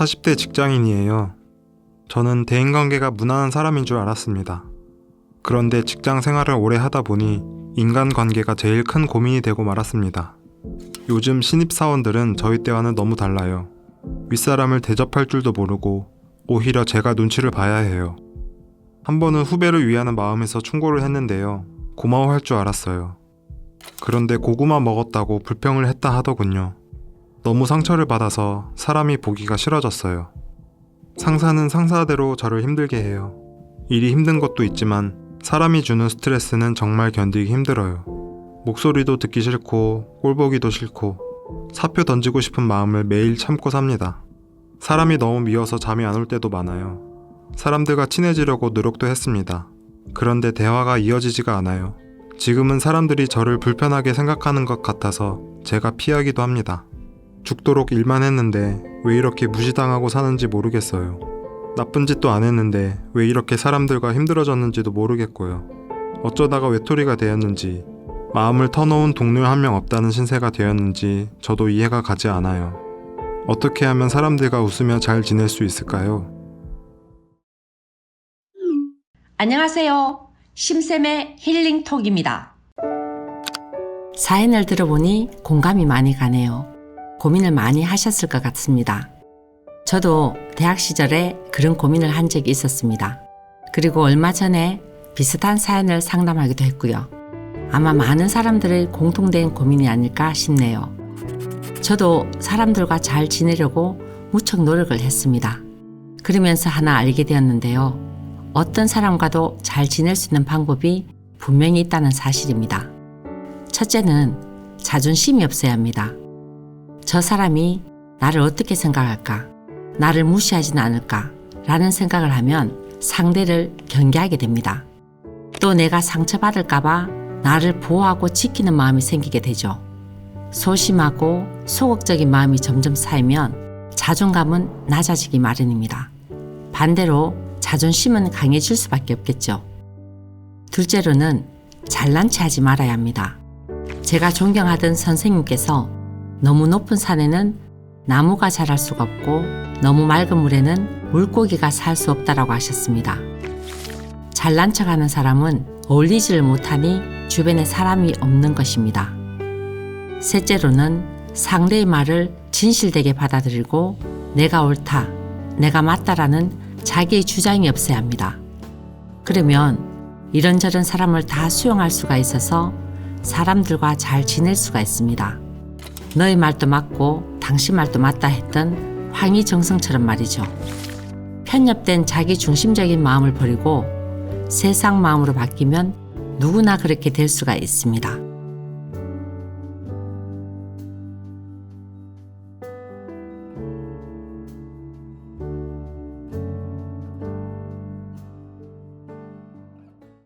40대 직장인이에요. 저는 대인관계가 무난한 사람인 줄 알았습니다. 그런데 직장 생활을 오래 하다 보니 인간관계가 제일 큰 고민이 되고 말았습니다. 요즘 신입사원들은 저희 때와는 너무 달라요. 윗사람을 대접할 줄도 모르고 오히려 제가 눈치를 봐야 해요. 한 번은 후배를 위하는 마음에서 충고를 했는데요. 고마워할 줄 알았어요. 그런데 고구마 먹었다고 불평을 했다 하더군요. 너무 상처를 받아서 사람이 보기가 싫어졌어요. 상사는 상사대로 저를 힘들게 해요. 일이 힘든 것도 있지만 사람이 주는 스트레스는 정말 견디기 힘들어요. 목소리도 듣기 싫고 꼴보기도 싫고 사표 던지고 싶은 마음을 매일 참고 삽니다. 사람이 너무 미워서 잠이 안 올 때도 많아요. 사람들과 친해지려고 노력도 했습니다. 그런데 대화가 이어지지가 않아요. 지금은 사람들이 저를 불편하게 생각하는 것 같아서 제가 피하기도 합니다. 죽도록 일만 했는데 왜 이렇게 무시당하고 사는지 모르겠어요. 나쁜 짓도 안 했는데 왜 이렇게 사람들과 힘들어졌는지도 모르겠고요. 어쩌다가 외톨이가 되었는지, 마음을 터놓은 동료 한 명 없다는 신세가 되었는지 저도 이해가 가지 않아요. 어떻게 하면 사람들과 웃으며 잘 지낼 수 있을까요? 안녕하세요. 심쌤의 힐링톡입니다. 사연을 들어보니 공감이 많이 가네요. 고민을 많이 하셨을 것 같습니다. 저도 대학 시절에 그런 고민을 한 적이 있었습니다. 그리고 얼마 전에 비슷한 사연을 상담하기도 했고요. 아마 많은 사람들의 공통된 고민이 아닐까 싶네요. 저도 사람들과 잘 지내려고 무척 노력을 했습니다. 그러면서 하나 알게 되었는데요. 어떤 사람과도 잘 지낼 수 있는 방법이 분명히 있다는 사실입니다. 첫째는 자존심이 없어야 합니다. 저 사람이 나를 어떻게 생각할까? 나를 무시하지는 않을까? 라는 생각을 하면 상대를 경계하게 됩니다. 또 내가 상처받을까봐 나를 보호하고 지키는 마음이 생기게 되죠. 소심하고 소극적인 마음이 점점 쌓이면 자존감은 낮아지기 마련입니다. 반대로 자존심은 강해질 수밖에 없겠죠. 둘째로는 잘난 체 하지 말아야 합니다. 제가 존경하던 선생님께서 너무 높은 산에는 나무가 자랄 수가 없고 너무 맑은 물에는 물고기가 살 수 없다라고 하셨습니다. 잘난 척하는 사람은 어울리지를 못하니 주변에 사람이 없는 것입니다. 셋째로는 상대의 말을 진실되게 받아들이고 내가 옳다, 내가 맞다라는 자기의 주장이 없어야 합니다. 그러면 이런저런 사람을 다 수용할 수가 있어서 사람들과 잘 지낼 수가 있습니다. 너의 말도 맞고 당신 말도 맞다 했던 황희정성처럼 말이죠. 편협된 자기 중심적인 마음을 버리고 세상 마음으로 바뀌면 누구나 그렇게 될 수가 있습니다.